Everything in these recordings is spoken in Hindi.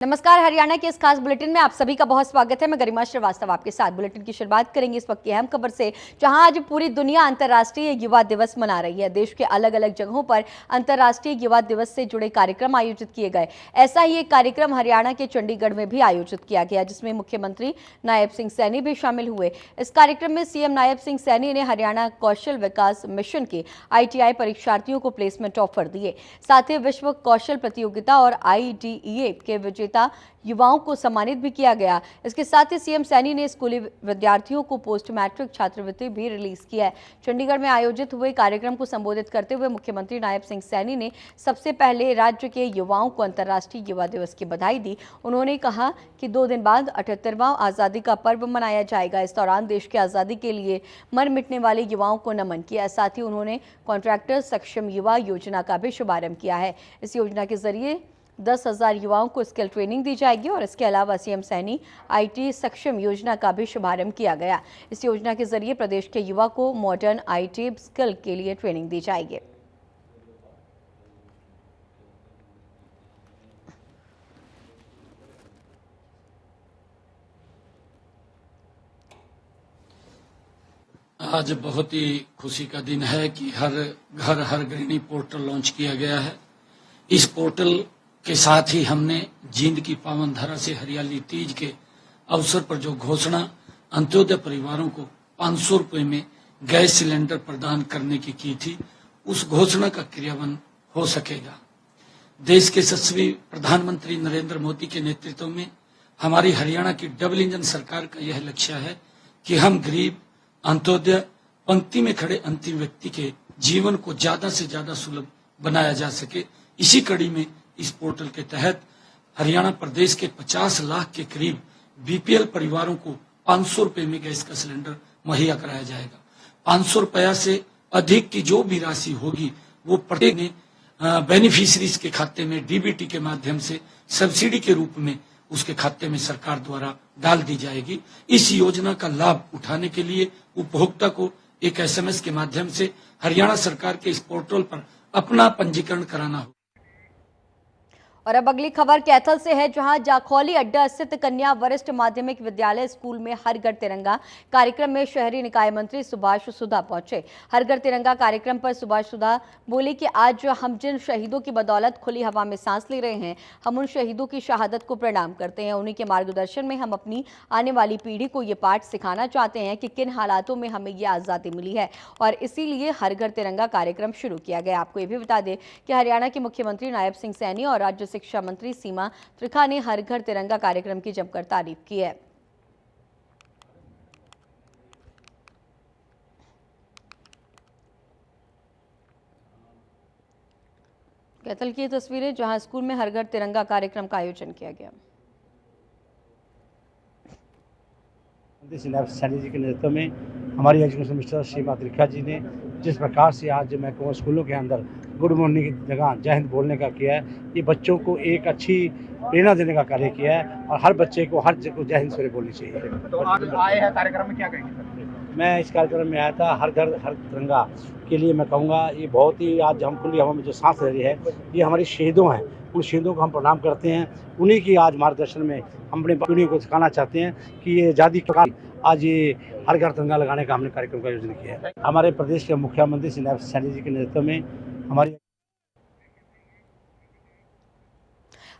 नमस्कार। हरियाणा के इस खास बुलेटिन में आप सभी का बहुत स्वागत है। मैं गरिमा श्रीवास्तव आपके साथ। बुलेटिन की शुरुआत करेंगे इस वक्त की अहम खबर से, जहां आज पूरी दुनिया अंतर्राष्ट्रीय युवा दिवस मना रही है। देश के अलग अलग जगहों पर अंतर्राष्ट्रीय युवा दिवस से जुड़े कार्यक्रम आयोजित किए गए। ऐसा ही एक कार्यक्रम हरियाणा के चंडीगढ़ में भी आयोजित किया गया, जिसमें मुख्यमंत्री नायब सिंह सैनी भी शामिल हुए। इस कार्यक्रम में सीएम नायब सिंह सैनी ने हरियाणा कौशल विकास मिशन के ITI परीक्षार्थियों को प्लेसमेंट ऑफर दिए। साथ ही विश्व कौशल प्रतियोगिता और IDEA के विजेता युवाओं को सम्मानित भी किया गया। इसके साथ ही सीएम सैनी ने स्कूली विद्यार्थियों को पोस्ट मैट्रिक छात्रवृत्ति भी रिलीज की है। चंडीगढ़ में आयोजित हुए कार्यक्रम को संबोधित करते हुए मुख्यमंत्री नायब सिंह सैनी ने सबसे पहले राज्य के युवाओं को अंतर्राष्ट्रीय युवा दिवस की बधाई दी। उन्होंने कहा कि 2 दिन बाद 78वां आजादी का पर्व मनाया जाएगा। इस दौरान देश की आजादी के लिए मर मिटने वाले युवाओं को नमन किया। साथ ही उन्होंने कॉन्ट्रैक्टर सक्षम युवा योजना का भी शुभारंभ किया है। इस योजना के जरिए 10,000 युवाओं को स्किल ट्रेनिंग दी जाएगी और इसके अलावा सीएम सैनी IT सक्षम योजना का भी शुभारंभ किया गया। इस योजना के जरिए प्रदेश के युवा को मॉडर्न IT स्किल के लिए ट्रेनिंग दी जाएगी। आज बहुत ही खुशी का दिन है कि हर घर हर गृहिणी पोर्टल लॉन्च किया गया है। इस पोर्टल के साथ ही हमने जींद की पावन धरा से हरियाली तीज के अवसर पर जो घोषणा अंत्योदय परिवारों को 500 रुपए में गैस सिलेंडर प्रदान करने की थी, उस घोषणा का क्रियान्वयन हो सकेगा। देश के यशस्वी प्रधानमंत्री नरेंद्र मोदी के नेतृत्व में हमारी हरियाणा की डबल इंजन सरकार का यह लक्ष्य है कि हम गरीब, अंत्योदय, पंक्ति में खड़े अंतिम व्यक्ति के जीवन को ज्यादा से ज्यादा सुलभ बनाया जा सके। इसी कड़ी में इस पोर्टल के तहत हरियाणा प्रदेश के 50 लाख के करीब BPL परिवारों को 500 रुपए में गैस का सिलेंडर मुहैया कराया जाएगा। 500 रुपया से अधिक की जो भी राशि होगी वो प्रत्येक ने बेनिफिशियरीज के खाते में DBT के माध्यम से सब्सिडी के रूप में उसके खाते में सरकार द्वारा डाल दी जाएगी। इस योजना का लाभ उठाने के लिए उपभोक्ता को एक SMS के माध्यम से हरियाणा सरकार के इस पोर्टल पर अपना पंजीकरण कराना होगा। और अब अगली खबर कैथल से है, जहां जाखौली अड्डा स्थित कन्या वरिष्ठ माध्यमिक विद्यालय स्कूल में हर घर तिरंगा कार्यक्रम में शहरी निकाय मंत्री सुभाष सुधा पहुंचे। हर घर तिरंगा कार्यक्रम पर सुभाष सुधा बोले कि आज हम जिन शहीदों की बदौलत खुली हवा में सांस ले रहे हैं, हम उन शहीदों की शहादत को प्रणाम करते हैं। उन्हीं के मार्गदर्शन में हम अपनी आने वाली पीढ़ी को ये पाठ सिखाना चाहते हैं कि किन हालातों में हमें ये आज़ादी मिली है, और इसीलिए हर घर तिरंगा कार्यक्रम शुरू किया गया। आपको ये भी बता दें कि हरियाणा के मुख्यमंत्री नायब सिंह सैनी और राज्य शिक्षा मंत्री सीमा त्रिखा ने हर घर तिरंगा कार्यक्रम की जमकर तारीफ की है। कैथल की तस्वीरें, जहां स्कूल में हर घर तिरंगा कार्यक्रम का आयोजन किया गया। नायब सैनी जी के नेतृत्व में हमारी एजुकेशन मिनिस्टर श्रीमा त्रिखा जी ने जिस प्रकार से आज मैं कहूँ स्कूलों के अंदर गुड मॉर्निंग की जगह जय हिंद बोलने का किया है, ये बच्चों को एक अच्छी प्रेरणा देने का कार्य किया है और हर बच्चे को हर जगह जय हिंद सूर्य बोलनी चाहिए। तो आज आए हैं कार्यक्रम में, क्या कहेंगे सर? मैं इस कार्यक्रम में आया था हर घर हर तिरंगा के लिए। मैं कहूँगा ये बहुत ही आज हम खुली हवा में जो सांस ले रही है, ये हमारे शहीदों हैं। उन शहीदों को हम प्रणाम करते हैं। उन्हीं की आज मार्गदर्शन में हम अपनी पीढ़ी को सिखाना चाहते हैं कि ये आज़ादी का आज ये हर घर तिरंगा लगाने का हमने कार्यक्रम का आयोजन किया है। हमारे प्रदेश के मुख्यमंत्री श्री नायब सैनी जी के नेतृत्व में हमारी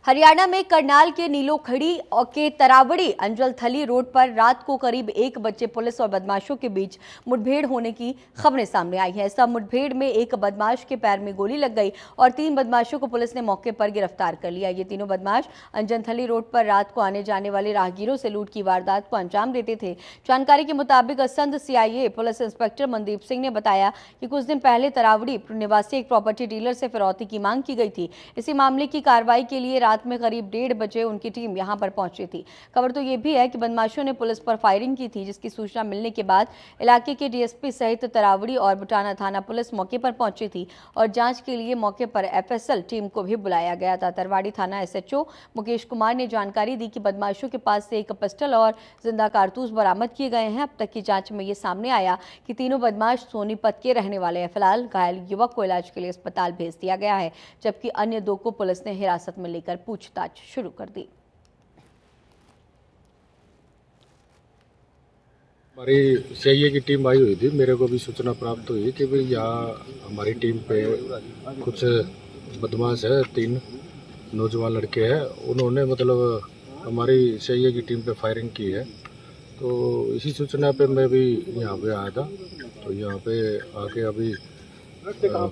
हरियाणा में करनाल के नीलोखड़ी के तरावड़ी अंजल थली रोड पर रात को करीब 1 बजे पुलिस और बदमाशों के बीच मुठभेड़ होने की खबरें सामने आई हैं। सब मुठभेड़ में एक बदमाश के पैर में गोली लग गई और 3 बदमाशों को पुलिस ने मौके पर गिरफ्तार कर लिया। ये तीनों बदमाश अंजल थली रोड पर रात को आने जाने वाले राहगीरों से लूट की वारदात को अंजाम देते थे। जानकारी के मुताबिक Assandh CIA police inspector Mandeep Singh ने बताया कि कुछ दिन पहले तरावड़ी निवासी एक प्रॉपर्टी डीलर से फिरौती की मांग की गई थी। इसी मामले की कार्रवाई के लिए रात में करीब 1:30 बजे उनकी टीम यहां पर पहुंची थी। खबर तो यह भी है कि बदमाशों ने पुलिस पर फायरिंग की थी, जिसकी सूचना मिलने के बाद इलाके के DSP सहित तरावड़ी और बुटाना थाना पुलिस मौके पर पहुंची थी और जांच के लिए मौके पर FSL टीम को भी बुलाया गया था। तरवाड़ी थाना SHO मुकेश कुमार ने जानकारी दी कि बदमाशों के पास से एक पिस्टल और जिंदा कारतूस बरामद किए गए हैं। अब तक की जांच में ये सामने आया कि तीनों बदमाश सोनीपत के रहने वाले हैं। फिलहाल घायल युवक को इलाज के लिए अस्पताल भेज दिया गया है, जबकि अन्य 2 को पुलिस ने हिरासत में लेकर पूछताछ शुरू कर दी। हमारी सीआईए की टीम आई हुई थी। मेरे को भी सूचना प्राप्त हुई कि भाई यहाँ हमारी टीम पे कुछ बदमाश है, 3 नौजवान लड़के हैं, उन्होंने मतलब हमारी सीआईए की टीम पे फायरिंग की है। तो इसी सूचना पे मैं भी यहाँ पे आया था। तो यहाँ पे आके अभी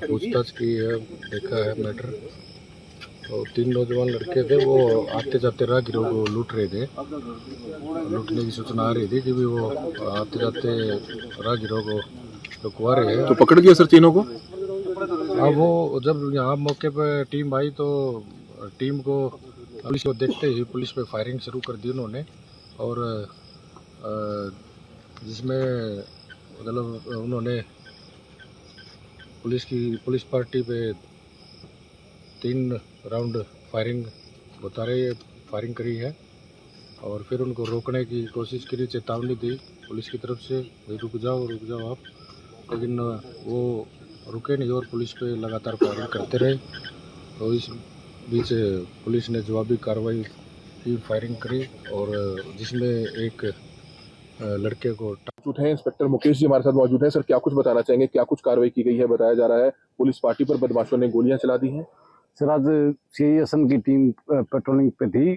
पूछताछ की है, देखा है मैटर। तो 3 नौजवान लड़के थे, वो आते जाते राहगीरों को लूट रहे थे। लूटने की सूचना आ रही थी कि भी वो आते जाते राहगीरों को रुकवा रहे हैं। तो पकड़ लिया सर तीनों को? अब वो जब यहाँ मौके पर टीम आई तो टीम को पुलिस को देखते ही पुलिस पे फायरिंग शुरू कर दी उन्होंने। और जिसमें मतलब उन्होंने पुलिस पार्टी पे 3 राउंड फायरिंग बता रहे फायरिंग करी है। और फिर उनको रोकने की कोशिश करी, चेतावनी दी पुलिस की तरफ से, रुक जाओ आप। लेकिन वो रुके नहीं और पुलिस पे लगातार फायरिंग करते रहे। तो इस बीच पुलिस ने जवाबी कार्रवाई की, फायरिंग करी और जिसमें एक लड़के को मौजूद हैं इंस्पेक्टर मुकेश जी हमारे साथ मौजूद हैं। सर क्या कुछ बताना चाहेंगे, क्या कुछ कार्रवाई की गई है? बताया जा रहा है पुलिस पार्टी पर बदमाशों ने गोलियां चला दी हैं। सर आज सीआईएसएन की टीम पेट्रोलिंग पे थी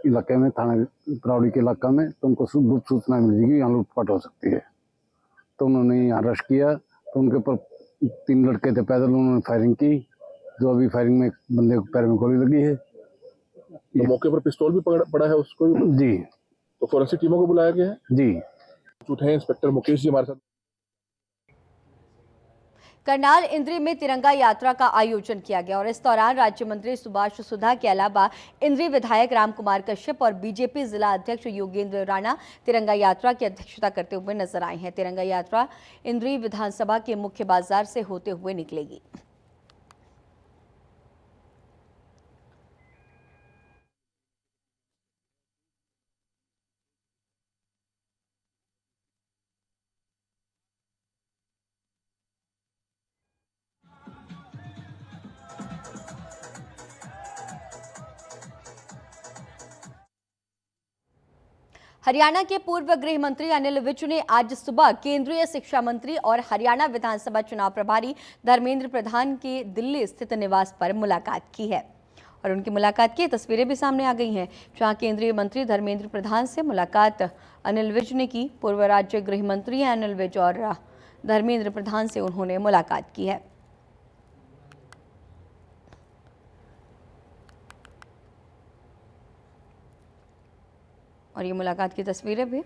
इलाके में, थाना तरावड़ी के इलाका में। तो उनको गुप्त सूचना मिली कि यहाँ लूटपाट हो सकती है। तो उन्होंने यहाँ रश किया। तो उनके ऊपर 3 लड़के थे पैदल, उन्होंने फायरिंग की। जो अभी फायरिंग में बंदे को पैर में गोली लगी है। तो मौके पर पिस्तौल भी पड़ा है उसको जी। तो फोरेंसिक टीमों को बुलाया गया है जी। मौजूद हैं इंस्पेक्टर मुकेश जी हमारे साथ। करनाल इंद्री में तिरंगा यात्रा का आयोजन किया गया और इस दौरान राज्य मंत्री सुभाष सुधा के अलावा इंद्री विधायक रामकुमार कश्यप और बीजेपी जिला अध्यक्ष योगेंद्र राणा तिरंगा यात्रा की अध्यक्षता करते हुए नजर आए हैं। तिरंगा यात्रा इंद्री विधानसभा के मुख्य बाजार से होते हुए निकलेगी। हरियाणा के पूर्व गृह मंत्री अनिल विज ने आज सुबह केंद्रीय शिक्षा मंत्री और हरियाणा विधानसभा चुनाव प्रभारी धर्मेंद्र प्रधान के दिल्ली स्थित निवास पर मुलाकात की है और उनकी मुलाकात की तस्वीरें भी सामने आ गई हैं, जहां केंद्रीय मंत्री धर्मेंद्र प्रधान से मुलाकात अनिल विज ने की। पूर्व राज्य गृह मंत्री हैं अनिल विज और धर्मेंद्र प्रधान से उन्होंने मुलाकात की है। और ये मुलाकात की तस्वीरें भी।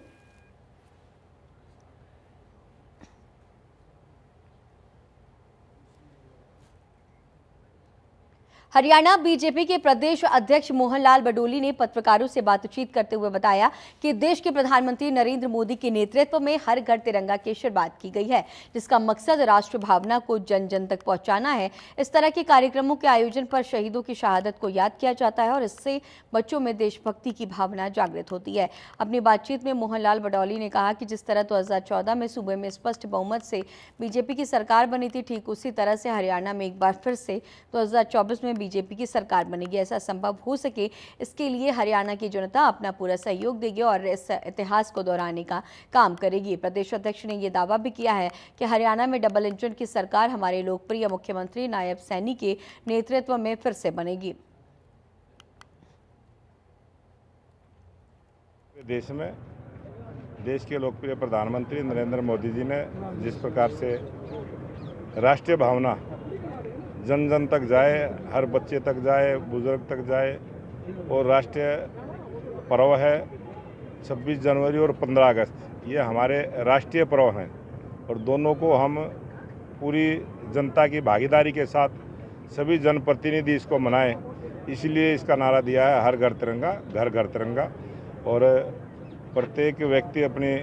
हरियाणा बीजेपी के प्रदेश अध्यक्ष मोहनलाल बडोली ने पत्रकारों से बातचीत करते हुए बताया कि देश के प्रधानमंत्री नरेंद्र मोदी के नेतृत्व में हर घर तिरंगा की शुरुआत की गई है, जिसका मकसद राष्ट्र भावना को जन जन तक पहुंचाना है। इस तरह के कार्यक्रमों के आयोजन पर शहीदों की शहादत को याद किया जाता है और इससे बच्चों में देशभक्ति की भावना जागृत होती है। अपनी बातचीत में मोहनलाल बडोली ने कहा कि जिस तरह 2014 में सूबे में स्पष्ट बहुमत से बीजेपी की सरकार बनी थी, ठीक उसी तरह से हरियाणा में एक बार फिर से 2024 में बीजेपी की सरकार बनेगी। ऐसा संभव हो सके, इसके लिए हरियाणा की जनता अपना पूरा सहयोग देगी और इस इतिहास को दोहराने का काम करेगी। प्रदेश अध्यक्ष ने यह दावा भी किया है कि हरियाणा में डबल इंजन की सरकार हमारे लोकप्रिय मुख्यमंत्री नायब सैनी के नेतृत्व में फिर से बनेगी। देश में देश के लोकप्रिय प्रधानमंत्री नरेंद्र मोदी जी ने जिस प्रकार से राष्ट्रीय भावना जन जन तक जाए, हर बच्चे तक जाए, बुजुर्ग तक जाए, और राष्ट्रीय पर्व है 26 जनवरी और 15 अगस्त, ये हमारे राष्ट्रीय पर्व हैं और दोनों को हम पूरी जनता की भागीदारी के साथ सभी जनप्रतिनिधि इसको मनाएं, इसलिए इसका नारा दिया है हर घर तिरंगा, घर घर तिरंगा। और प्रत्येक व्यक्ति अपने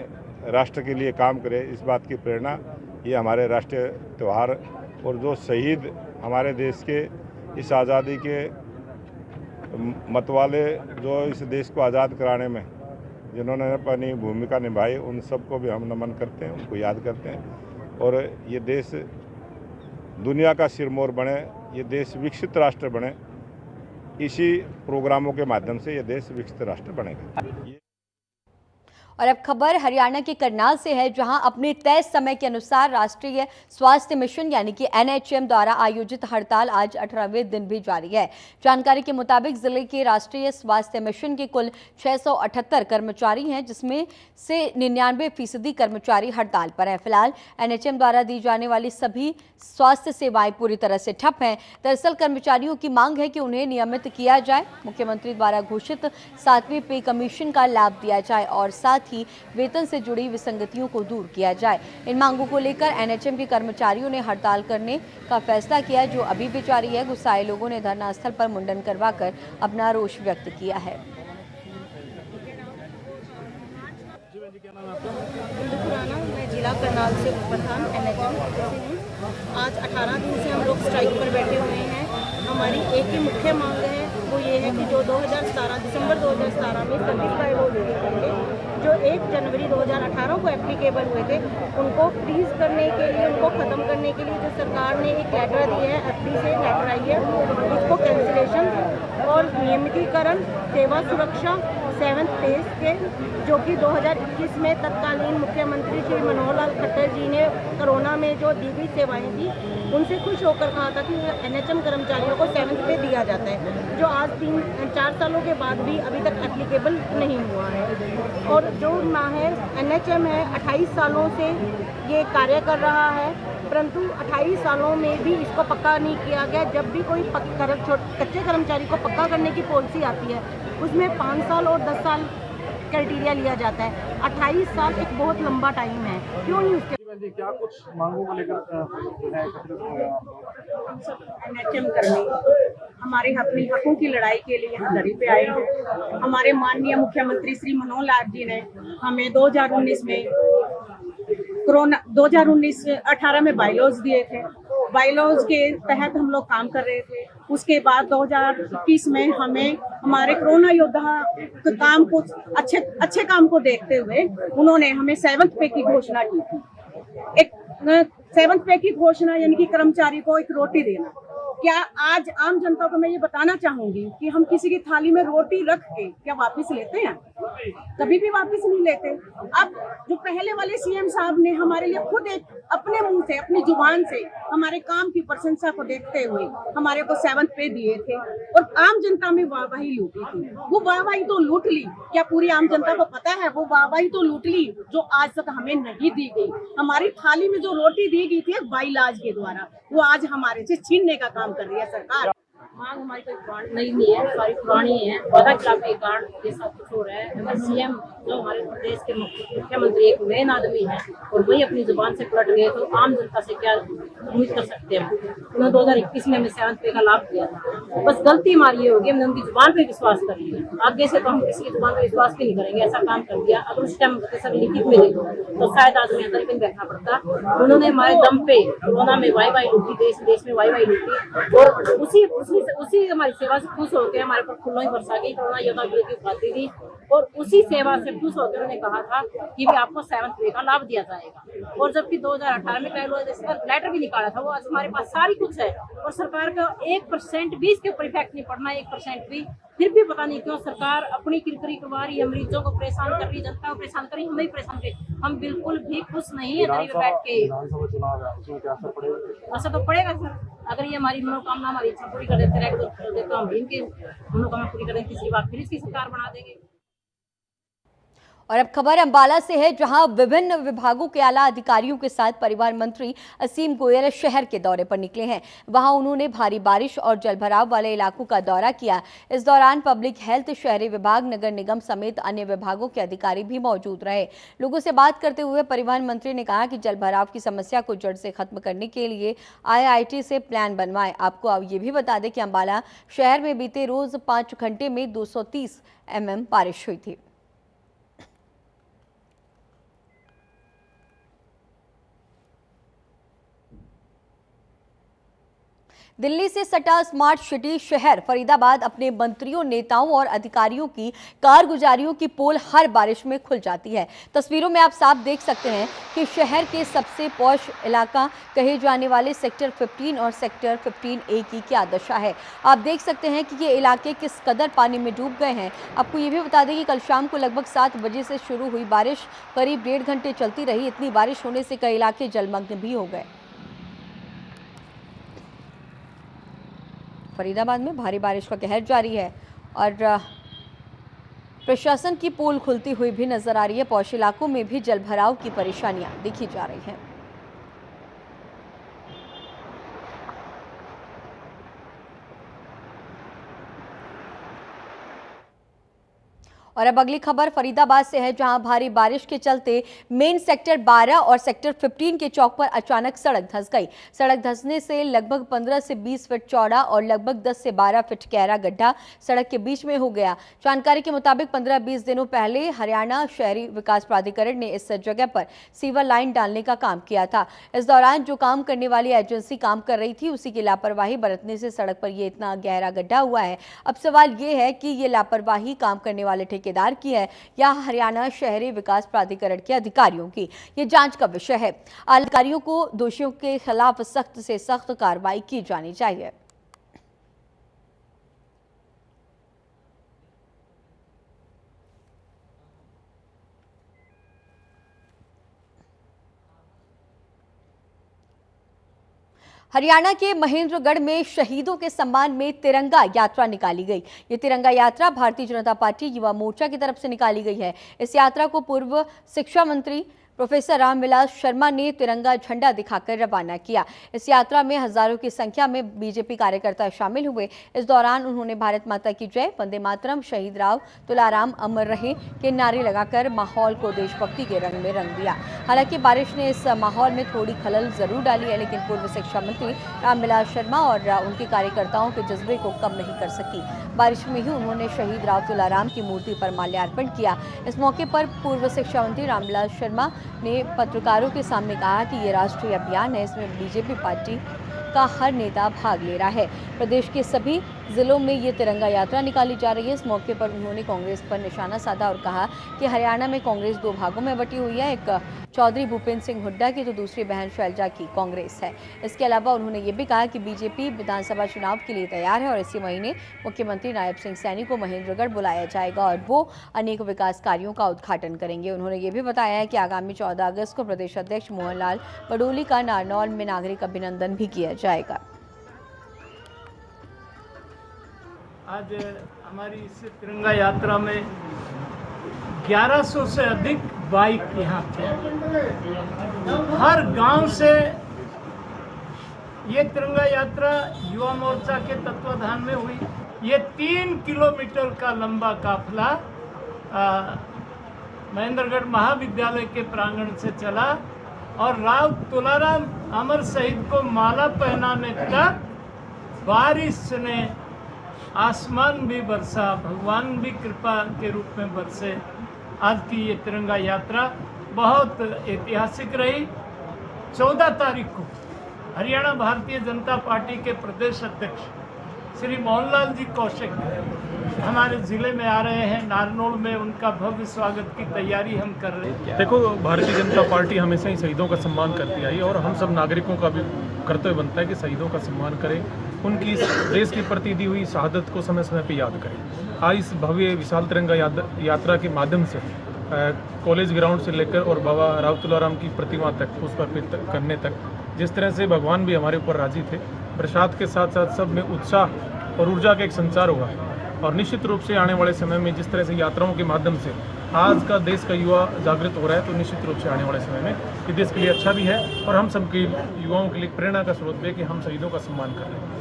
राष्ट्र के लिए काम करे, इस बात की प्रेरणा ये हमारे राष्ट्रीय त्यौहार और जो शहीद हमारे देश के इस आज़ादी के मतवाले जो इस देश को आज़ाद कराने में जिन्होंने अपनी भूमिका निभाई, उन सबको भी हम नमन करते हैं, उनको याद करते हैं। और ये देश दुनिया का सिरमौर बने, ये देश विकसित राष्ट्र बने, इसी प्रोग्रामों के माध्यम से ये देश विकसित राष्ट्र बनेगा। और अब खबर हरियाणा के करनाल से है, जहां अपने तय समय के अनुसार राष्ट्रीय स्वास्थ्य मिशन यानी कि NHM द्वारा आयोजित हड़ताल आज 18वें दिन भी जारी है। जानकारी के मुताबिक जिले के राष्ट्रीय स्वास्थ्य मिशन के कुल 678 कर्मचारी हैं, जिसमें से 99% कर्मचारी हड़ताल पर हैं। फिलहाल NHM द्वारा दी जाने वाली सभी स्वास्थ्य सेवाएं पूरी तरह से ठप हैं। दरअसल कर्मचारियों की मांग है कि उन्हें नियमित किया जाए, मुख्यमंत्री द्वारा घोषित 7वें पे कमीशन का लाभ दिया जाए और साथ ही वेतन से जुड़ी विसंगतियों को दूर किया जाए। इन मांगों को लेकर NHM के कर्मचारियों ने हड़ताल करने का फैसला किया, जो अभी भी जारी है। गुस्साए लोगों ने धरना स्थल पर मुंडन करवाकर अपना रोष व्यक्त किया है। मैं जिला करनाल से प्रधान NHM आज 18 दिन से हम लोग स्ट्राइक पर बैठे हुए हैं। हमारी एक ही मुख्य मांग है, वो ये है कि जो 2017 दिसंबर 2017 में सर्विस बायलॉज हुए थे, जो 1 जनवरी 2018 को एप्लीकेबल हुए थे, उनको फ्रीज करने के लिए, उनको ख़त्म करने के लिए जो सरकार ने एक लेटर दी है, FD से लेटर आई है, उसको कैंसिलेशन और नियमितीकरण, सेवा सुरक्षा, 7th फेज के, जो कि 2021 में तत्कालीन मुख्यमंत्री श्री मनोहर लाल खट्टर जी ने कोरोना में जो दी गई सेवाएं थी, उनसे खुश होकर कहा था कि NHM कर्मचारियों को 7th पे दिया जाता है, जो आज 3-4 सालों के बाद भी अभी तक एप्लीकेबल नहीं हुआ है। और जो है NHM है, 28 सालों से ये कार्य कर रहा है, परंतु 28 सालों में भी इसको पक्का नहीं किया गया। जब भी कोई कच्चे कर्मचारी को पक्का करने की पॉलिसी आती है, उसमें 5 साल और 10 साल क्राइटेरिया लिया जाता है। 28 साल एक बहुत लंबा टाइम है, क्यों नहीं उसके क्या कुछ मांगों को लेकर हम सब NHM कर्मी हमारे अपने हकों की लड़ाई के लिए यहाँ धरने पे आए हैं। हमारे माननीय मुख्यमंत्री श्री मनोहर लाल जी ने हमें 2019 में 18 में बायलॉज दिए थे। बायलॉज के तहत हम लोग काम कर रहे थे। उसके बाद 2021 में हमें हमारे कोरोना योद्धा के काम को अच्छे काम को देखते हुए उन्होंने हमें 7th पे की घोषणा की थी। एक 7th पे की घोषणा यानी कि कर्मचारी को एक रोटी देना। क्या आज आम जनता को मैं ये बताना चाहूंगी कि हम किसी की थाली में रोटी रख के क्या वापस लेते हैं? कभी भी वापस नहीं लेते। अब जो पहले वाले CM साहब ने हमारे लिए खुद एक अपने मुंह से, अपनी जुबान से हमारे काम की प्रशंसा को देखते हुए हमारे को 7th पे दिए थे और आम जनता में वाहवाही लूटी थी। वो वाहवाही तो लूट ली, क्या पूरी आम जनता को पता है? वो वाहवाही तो लूट ली जो आज तक हमें नहीं दी गई। हमारी थाली में जो रोटी दी गई थी बाइलाज के द्वारा, वो आज हमारे से छीनने का काम कर रही है सरकार। मांग हमारी कोई ब्रांड नहीं है, सारी पुरानी है। वादा खिलाफी कांड ये सब कुछ हो रहा है। अगर CM जो हमारे प्रदेश के मुख्यमंत्री एक मेन आदमी है और वही अपनी जुबान से पलट गए, तो आम जनता से क्या उम्मीद कर सकते हैं? उन्होंने 2021 में हमें 7th पे का लाभ दिया था। बस गलती हमारी ये होगी, हमने उनकी जुबान पे विश्वास कर लिया। आगे से तो हम किसी की जुबान पे विश्वास भी नहीं करेंगे। ऐसा काम कर दिया। अगर उस टाइम सब लिखित में देखो तो शायद आज हमें अंदर भी बैठना पड़ता। उन्होंने हमारे दम पे कोरोना में वाई लूटी, देश में वाई लूटी और उसी हमारी सेवा से खुश होकर हमारे पर फूलों ही बरसा गई। कोरोना योद्धा की उपाधि दी और उसी सेवा से खुश होकर उन्होंने कहा था कि भी आपको 7th पे का लाभ दिया जाएगा। और जबकि 2018 में लेटर भी निकाला था, वो आज हमारे पास सारी कुछ है और सरकार का 1% भी इसके ऊपर इफेक्ट नहीं पड़ना, 1% भी। फिर भी पता नहीं क्यों सरकार अपनी किरकिरी करवा रही है, मरीजों को परेशान कर रही है, जनता को परेशान कर रही है, हमें परेशान कर रही है। हम बिल्कुल भी खुश नहीं है गरीब बैठ के। असर तो पड़ेगा सर, अगर ये हमारी मनोकामना, हमारी इच्छा पूरी कर देते रहे तो हम इनकी मनोकामना पूरी कर देंगे। तीसरी बार फिर इसकी सरकार बना देंगे। और अब खबर अंबाला से है, जहां विभिन्न विभागों के आला अधिकारियों के साथ परिवहन मंत्री असीम गोयल शहर के दौरे पर निकले हैं। वहां उन्होंने भारी बारिश और जलभराव वाले इलाकों का दौरा किया। इस दौरान पब्लिक हेल्थ, शहरी विभाग, नगर निगम समेत अन्य विभागों के अधिकारी भी मौजूद रहे। लोगों से बात करते हुए परिवहन मंत्री ने कहा कि जलभराव की समस्या को जड़ से खत्म करने के लिए IIT से प्लान बनवाएं। आपको अब ये भी बता दें कि अंबाला शहर में बीते रोज 5 घंटे में 230 mm बारिश हुई थी। दिल्ली से सटा स्मार्ट सिटी शहर फरीदाबाद अपने मंत्रियों, नेताओं और अधिकारियों की कारगुजारियों की पोल हर बारिश में खुल जाती है। तस्वीरों में आप साफ देख सकते हैं कि शहर के सबसे पॉश इलाका कहे जाने वाले सेक्टर 15 और सेक्टर 15A की क्या दशा है। आप देख सकते हैं कि ये इलाके किस कदर पानी में डूब गए हैं। आपको ये भी बता दें कि कल शाम को लगभग 7 बजे से शुरू हुई बारिश करीब 1.5 घंटे चलती रही। इतनी बारिश होने से कई इलाके जलमग्न भी हो गए। फरीदाबाद में भारी बारिश का कहर जारी है और प्रशासन की पोल खुलती हुई भी नजर आ रही है। पौष इलाकों में भी जलभराव की परेशानियां देखी जा रही हैं। और अब अगली खबर फरीदाबाद से है, जहां भारी बारिश के चलते मेन सेक्टर 12 और सेक्टर 15 के चौक पर अचानक सड़क धंस गई। सड़क धंसने से लगभग 15 से 20 फीट चौड़ा और लगभग 10 से 12 फीट गहरा गड्ढा सड़क के बीच में हो गया। जानकारी के मुताबिक 15-20 दिनों पहले हरियाणा शहरी विकास प्राधिकरण ने इस जगह पर सीवर लाइन डालने का काम किया था। इस दौरान जो काम करने वाली एजेंसी काम कर रही थी, उसी की लापरवाही बरतने से सड़क पर यह इतना गहरा गड्ढा हुआ है। अब सवाल ये है कि ये लापरवाही काम करने वाले ठेकेदार की है या हरियाणा शहरी विकास प्राधिकरण के अधिकारियों की। ये जांच का विषय है। अधिकारियों को दोषियों के खिलाफ सख्त से सख्त कार्रवाई की जानी चाहिए। हरियाणा के महेंद्रगढ़ में शहीदों के सम्मान में तिरंगा यात्रा निकाली गई। ये तिरंगा यात्रा भारतीय जनता पार्टी युवा मोर्चा की तरफ से निकाली गई है। इस यात्रा को पूर्व शिक्षा मंत्री प्रोफेसर रामविलास शर्मा ने तिरंगा झंडा दिखाकर रवाना किया। इस यात्रा में हजारों की संख्या में बीजेपी कार्यकर्ता शामिल हुए। इस दौरान उन्होंने भारत माता की जय, वंदे मातरम, शहीद राव तुलाराम अमर रहे के नारे लगाकर माहौल को देशभक्ति के रंग में रंग दिया। हालांकि बारिश ने इस माहौल में थोड़ी खलल जरूर डाली है, लेकिन पूर्व शिक्षा मंत्री रामविलास शर्मा और उनके कार्यकर्ताओं के जज्बे को कम नहीं कर सकी। बारिश में ही उन्होंने शहीद राव तुलाराम की मूर्ति पर माल्यार्पण किया। इस मौके पर पूर्व शिक्षा मंत्री रामविलास शर्मा ने पत्रकारों के सामने कहा कि ये राष्ट्रीय अभियान है, इसमें बीजेपी पार्टी का हर नेता भाग ले रहा है। प्रदेश के सभी जिलों में ये तिरंगा यात्रा निकाली जा रही है। इस मौके पर उन्होंने कांग्रेस पर निशाना साधा और कहा कि हरियाणा में कांग्रेस 2 भागों में बटी हुई है, एक चौधरी भूपेंद्र सिंह हुड्डा की तो दूसरी बहन शैलजा की कांग्रेस है। इसके अलावा उन्होंने ये भी कहा कि बीजेपी विधानसभा चुनाव के लिए तैयार है और इसी महीने मुख्यमंत्री नायब सिंह सैनी को महेंद्रगढ़ बुलाया जाएगा और वो अनेक विकास कार्यों का उद्घाटन करेंगे। उन्होंने ये भी बताया है कि आगामी 14 अगस्त को प्रदेश अध्यक्ष मोहनलाल बडोली का नारनौल में नागरिक अभिनंदन भी किया जाएगा। आज हमारी इस तिरंगा यात्रा में 1100 से अधिक बाइक यहाँ थे। हर गांव से ये तिरंगा यात्रा युवा मोर्चा के तत्वाधान में हुई। ये 3 किलोमीटर का लंबा काफिला महेंद्रगढ़ महाविद्यालय के प्रांगण से चला और राव तुलाराम अमर शहीद को माला पहनाने तक बारिश ने आसमान भी बरसा, भगवान भी कृपा के रूप में बरसे। आज की ये तिरंगा यात्रा बहुत ऐतिहासिक रही। 14 तारीख को हरियाणा भारतीय जनता पार्टी के प्रदेश अध्यक्ष श्री मोहनलाल जी कौशिक हमारे ज़िले में आ रहे हैं। नारनौल में उनका भव्य स्वागत की तैयारी हम कर रहे हैं। देखो, भारतीय जनता पार्टी हमेशा ही शहीदों का सम्मान करती आई और हम सब नागरिकों का भी कर्तव्य बनता है कि शहीदों का सम्मान करें, उनकी देश के प्रति दी हुई शहादत को समय समय पर याद करें। आज इस भव्य विशाल तिरंगा यात्रा के माध्यम से कॉलेज ग्राउंड से लेकर और बाबा राव तुलाराम की प्रतिमा तक, पुष्प अर्पित करने तक, जिस तरह से भगवान भी हमारे ऊपर राजी थे, प्रसाद के साथ साथ सब में उत्साह और ऊर्जा का एक संचार हुआ और निश्चित रूप से आने वाले समय में जिस तरह से यात्राओं के माध्यम से आज का देश का युवा जागृत हो रहा है, तो निश्चित रूप से आने वाले समय में ये देश के लिए अच्छा भी है और हम सबके युवाओं के लिए प्रेरणा का स्रोत भी है कि हम शहीदों का सम्मान कर रहे हैं।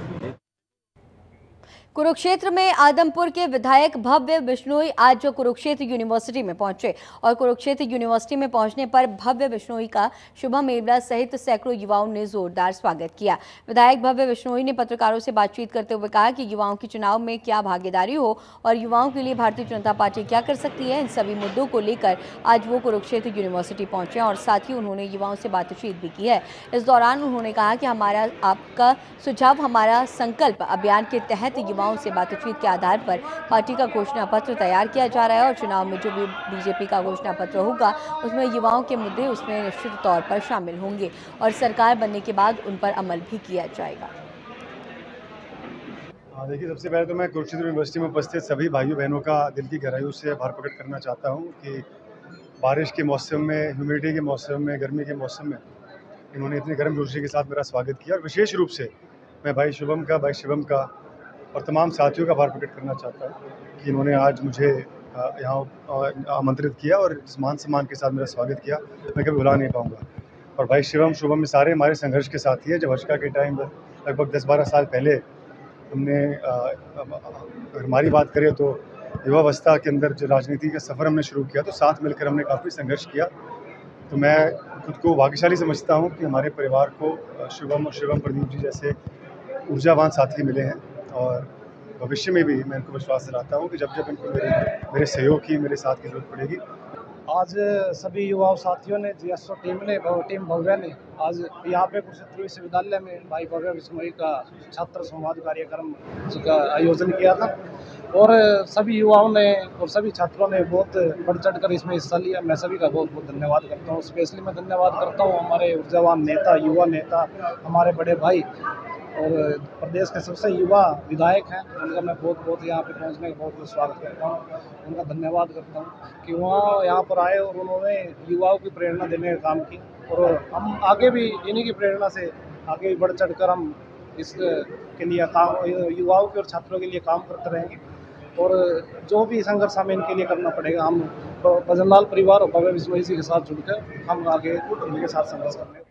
कुरुक्षेत्र में आदमपुर के विधायक भव्य बिश्नोई आज जो कुरुक्षेत्र यूनिवर्सिटी में पहुंचे और कुरुक्षेत्र यूनिवर्सिटी में पहुंचने पर भव्य बिश्नोई का शुभम मेवला सहित सैकड़ों युवाओं ने जोरदार स्वागत किया। विधायक भव्य बिश्नोई ने पत्रकारों से बातचीत करते हुए कहा कि युवाओं की चुनाव में क्या भागीदारी हो और युवाओं के लिए भारतीय जनता पार्टी क्या कर सकती है, इन सभी मुद्दों को लेकर आज वो कुरुक्षेत्र यूनिवर्सिटी पहुंचे और साथ ही उन्होंने युवाओं से बातचीत भी की है। इस दौरान उन्होंने कहा कि हमारा आपका सुझाव हमारा संकल्प अभियान के तहत युवाओं से बातचीत के आधार पर पार्टी का घोषणा पत्र तैयार किया जा रहा है और चुनाव में जो भी बीजेपी का घोषणा पत्र होगा उसमें युवाओं के मुद्दे उसमें निश्चित तौर पर शामिल होंगे और सरकार बनने के बाद उन पर अमल भी किया जाएगा। देखिए, सबसे पहले तो मैं कुरुक्षेत्र यूनिवर्सिटी में उपस्थित सभी भाइयों बहनों का दिल की गहराइयों से आभार प्रकट करना चाहता हूं कि बारिश के मौसम में, ह्यूमिडिटी के मौसम में, गर्मी के मौसम में इन्होंने इतनी गर्म जोशी के साथ मेरा स्वागत किया। और विशेष रूप से मैं भाई शिवम का और तमाम साथियों का आभार प्रकट करना चाहता हूँ कि इन्होंने आज मुझे यहाँ आमंत्रित किया और मान सम्मान के साथ मेरा स्वागत किया, मैं कभी भुला नहीं पाऊँगा। और भाई शुभम में सारे हमारे संघर्ष के साथी है। जब हर्षका के टाइम लगभग 10-12 साल पहले हमने अगर हमारी बात करें तो युवावस्था के अंदर जो राजनीति का सफ़र हमने शुरू किया तो साथ मिलकर हमने काफ़ी संघर्ष किया। तो मैं खुद को भाग्यशाली समझता हूँ कि हमारे परिवार को शुभम और शिवम प्रदीप जी जैसे ऊर्जावान साथी मिले हैं और भविष्य में भी मैं इनको विश्वास दिलाता हूँ कि जब जब इनको मेरे सहयोग की, मेरे साथ की जरूरत पड़ेगी। आज सभी युवा साथियों ने, जीएसओ टीम भव्य ने आज यहाँ पे कुरुक्षेत्र विश्वविद्यालय में भाई भव्य बिश्नोई का छात्र संवाद कार्यक्रम का आयोजन किया था और सभी युवाओं ने और सभी छात्रों ने बहुत बढ़ चढ़ कर इसमें हिस्सा लिया। मैं सभी का बहुत बहुत धन्यवाद करता हूँ। स्पेशली मैं धन्यवाद करता हूँ हमारे ऊर्जावान नेता, युवा नेता, हमारे बड़े भाई और प्रदेश के सबसे युवा विधायक हैं, उनका मैं बहुत यहाँ पे पहुँचने का बहुत स्वागत करता हूँ, उनका धन्यवाद करता हूँ कि वहाँ यहाँ पर आए और उन्होंने युवाओं की प्रेरणा देने का काम की और हम आगे भी इन्हीं की प्रेरणा से आगे बढ़ चढ़ कर हम इसके लिए काम, युवाओं के और छात्रों के लिए काम करते रहेंगे और जो भी संघर्ष हमें इनके लिए करना पड़ेगा, हम भजनलाल परिवार और भव्य बिश्नोई के साथ जुड़कर हम आगे इनके साथ संघर्ष करने